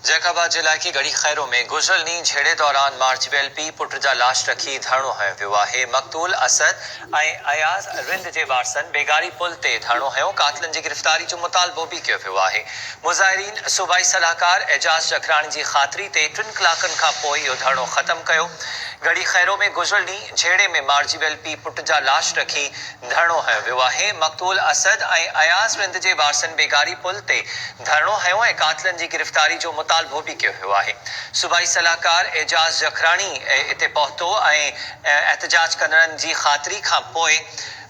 जैकाबाद जिला की गढ़ी खैरों में गुजरनी झेड़े दौरान मार्चवेल पी पुट जा लाश रखी धरणो हयो वियो आहे। मक़तूल असद ऐं अयाज़ रिंद जे वारसनि बेगारी पुल ते धरणो हयो। कातिलनि जी गिरफ़्तारी जो मुतालबो बि कयो वियो आहे। मुज़ाहिरीन सूबाई सलाहकार एजाज़ जखराणी जी ख़ातिरी ते 3 कलाकनि खां पोइ इहो धरणो ख़त्म कयो। गढ़ी खैरों में गुजरनी झेड़े में मार्चवेल पी पुट जा लाश रखी धरणो हयो वियो आहे। मक़तूल असद ऐं अयाज़ रिंद जे वारसनि बेगारी पुल ते धरणो हयो ऐं कातिलनि जी गिरफ़्तारी जो मुतालबो भी कयो वियो आहे। सूबाई सलाहकार एजाज़ जखराणी इते पहुतो ऐं एहतजाज कंदड़नि जी ख़ातिरी खां पोइ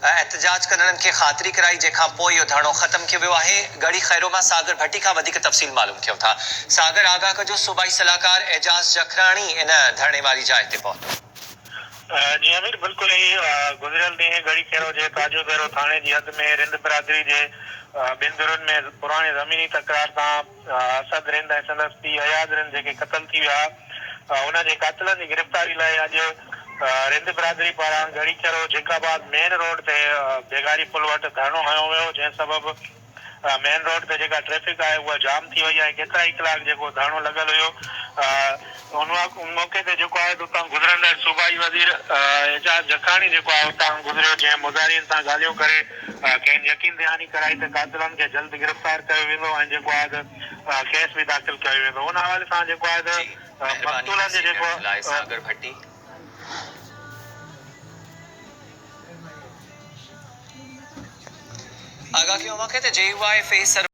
एहतजाज कंदड़नि खे ख़ातिरी कराई, जंहिंखां पोइ इहो धरणो ख़त्म कयो वियो आहे। गढ़ी खैरो मां सागर भट्टी खां वधीक तफ़सील मालूम कयूं था। सागर आगाह कजो, सूबाई सलाहकार एजाज़ जखराणी इन धरणे वारी जाइ ते पहुतो। जी अमीर, बिल्कुल ही गुज़रियल ॾींहुं गढ़ी खैरो जे ताजो दरो थाने जी हद में रिंद बिरादरी जे ॿिनि धुरनि में पुराणे ज़मीनी तकरार सां असद रिंद ऐं संदसि पीउ अयाज़ रिंद जेके क़तल थी विया, उनजे कातिलनि जी गिरफ़्तारी लाइ अॼु रिंद बिरादरी पारां गढ़ी खैरो जैकाबाद मेन रोड ते बेगारी पुल वटि धरणो हयो वियो, जंहिं सबबि मेन रोड ते जेका ट्रैफिक आहे उहा जाम थी वई आहे। केतिरा ई कलाक जेको धरणो लॻल हुयो। उन मौक़े ते जेको आहे उतां गुज़रंदड़ सूबाई वज़ीर एजाज़ जखराणी जेको आहे उतां गुज़रियो, जंहिं मुज़ाहिरीन सां ॻाल्हियूं करे कंहिं यकीन दहानी कराई त कातिलनि खे जल्द गिरफ़्तार कयो वेंदो ऐं जेको आहे केस बि दाख़िल कयो वेंदो। उन हवाले सां जेको आहे मक़तूलनि जे जेको सागर भट्टी आगाह कयो मौक़े ते JUI